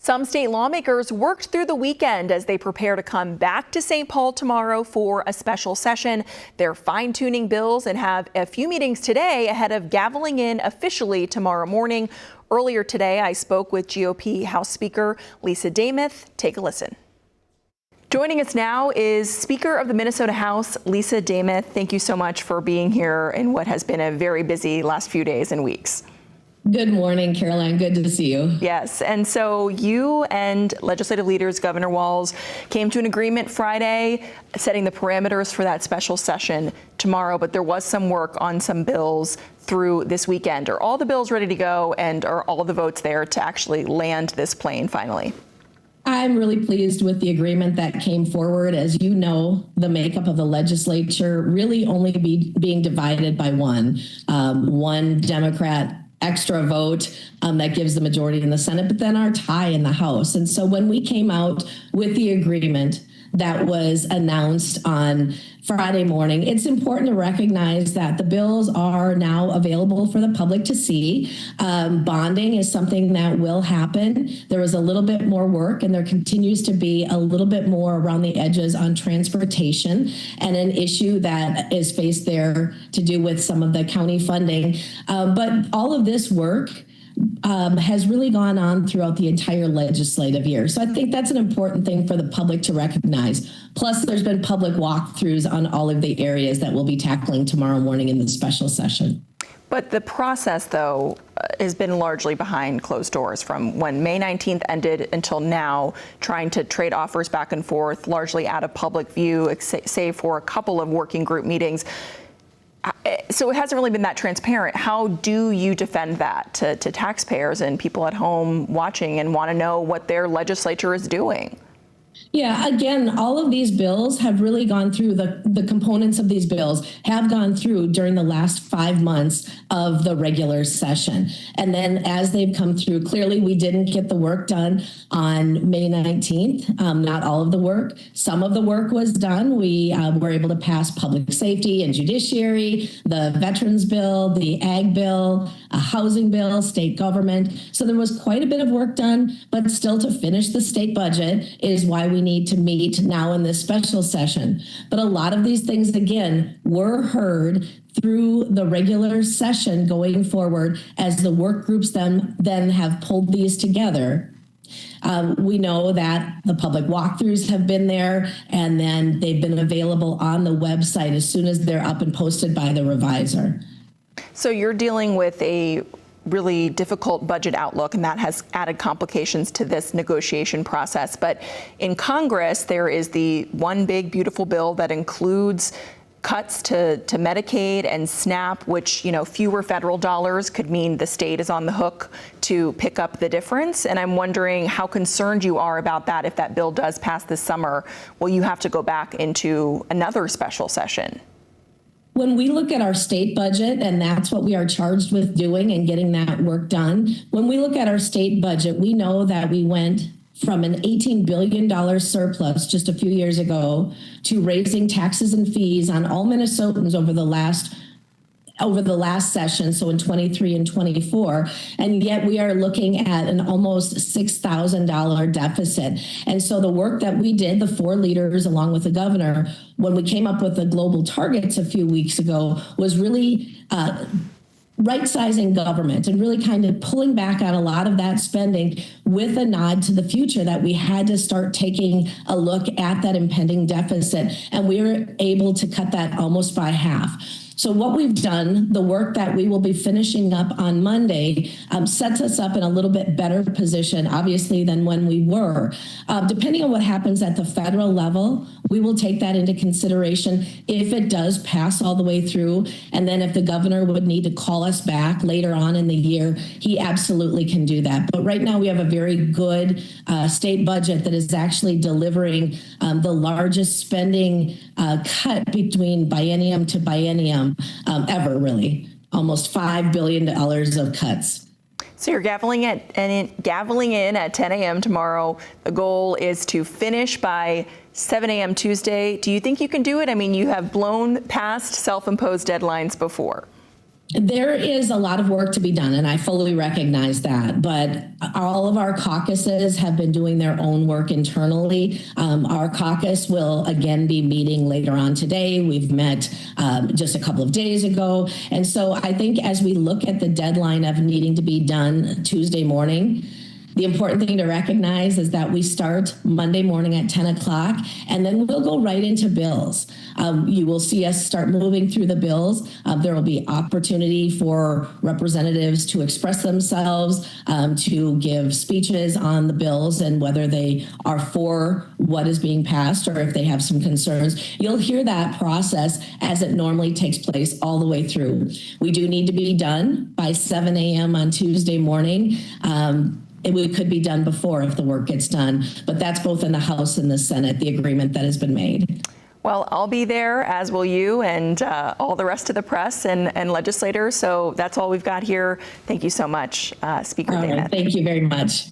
Some state lawmakers worked through the weekend as they prepare to come back to St. Paul tomorrow for a special session. They're fine-tuning bills and have a few meetings today ahead of gaveling in officially tomorrow morning. Earlier today, I spoke with GOP House Speaker Lisa Demuth. Take a listen. Joining us now is Speaker of the Minnesota House, Lisa Demuth. Thank you so much for being here in what has been a very busy last few days and weeks. Good morning, Caroline. Good to see you. Yes. And so you and legislative leaders, Governor Walz, came to an agreement Friday, setting the parameters for that special session tomorrow. But there was some work on some bills through this weekend. Are all the bills ready to go, and are all the votes there to actually land this plane finally? I'm really pleased with the agreement that came forward. As you know, the makeup of the legislature really only being divided by one Democrat extra vote that gives the majority in the Senate, but then our tie in the House. And so when we came out with the agreement that was announced on Friday morning, it's important to recognize that the bills are now available for the public to see. Bonding is something that will happen. There was a little bit more work, and there continues to be a little bit more around the edges on transportation and an issue that is faced there to do with some of the county funding. But all of this work has really gone on throughout the entire legislative year. So I think that's an important thing for the public to recognize. Plus, there's been public walkthroughs on all of the areas that we'll be tackling tomorrow morning in the special session. But the process, though, has been largely behind closed doors from when May 19th ended until now, trying to trade offers back and forth, largely out of public view, save for a couple of working group meetings. So it hasn't really been that transparent. How do you defend that to taxpayers and people at home watching and want to know what their legislature is doing? Yeah, again, all of these bills have really gone through, the components of these bills have gone through during the last 5 months of the regular session. And then as they've come through, clearly we didn't get the work done on May 19th, not all of the work. Some of the work was done. We were able to pass public safety and judiciary, the veterans bill, the ag bill, a housing bill, state government. So there was quite a bit of work done, but still to finish the state budget is why we need to meet now in this special session. But a lot of these things, again, were heard through the regular session going forward as the work groups then have pulled these together. We know that the public walkthroughs have been there, and then they've been available on the website as soon as they're up and posted by the reviser. So you're dealing with a really difficult budget outlook, and that has added complications to this negotiation process. But in Congress, there is the one big beautiful bill that includes cuts to Medicaid and SNAP, which, you know, fewer federal dollars could mean the state is on the hook to pick up the difference. And I'm wondering how concerned you are about that. If that bill does pass this summer, will you have to go back into another special session? When we look at our state budget, and that's what we are charged with doing and getting that work done, when we look at our state budget, we know that we went from an $18 billion surplus just a few years ago to raising taxes and fees on all Minnesotans over the last session, so in 23 and 24, and yet we are looking at an almost $6,000 deficit. And so the work that we did, the 4 leaders along with the governor, when we came up with the global targets a few weeks ago, was really right-sizing government and really kind of pulling back on a lot of that spending with a nod to the future, that we had to start taking a look at that impending deficit. And we were able to cut that almost by half. So what we've done, the work that we will be finishing up on Monday, sets us up in a little bit better position, obviously, than when we were. Depending on what happens at the federal level, we will take that into consideration if it does pass all the way through. And then if the governor would need to call us back later on in the year, he absolutely can do that. But right now we have a very good state budget that is actually delivering the largest spending cut between biennium to biennium ever, really. Almost $5 billion of cuts. So you're gaveling in at 10 a.m. tomorrow. The goal is to finish by 7 a.m. Tuesday. Do you think you can do it? I mean, you have blown past self-imposed deadlines before. There is a lot of work to be done, and I fully recognize that. But all of our caucuses have been doing their own work internally. Our caucus will again be meeting later on today. We've met just a couple of days ago. And so I think as we look at the deadline of needing to be done Tuesday morning, the important thing to recognize is that we start Monday morning at 10 o'clock, and then we'll go right into bills. You will see us start moving through the bills. There will be opportunity for representatives to express themselves, to give speeches on the bills and whether they are for what is being passed or if they have some concerns. You'll hear that process as it normally takes place all the way through. We do need to be done by 7 a.m. on Tuesday morning. It could be done before if the work gets done, but that's both in the House and the Senate, the agreement that has been made. Well, I'll be there, as will you, and all the rest of the press and legislators. So that's all we've got here. Thank you so much, Speaker Demuth. Thank you very much.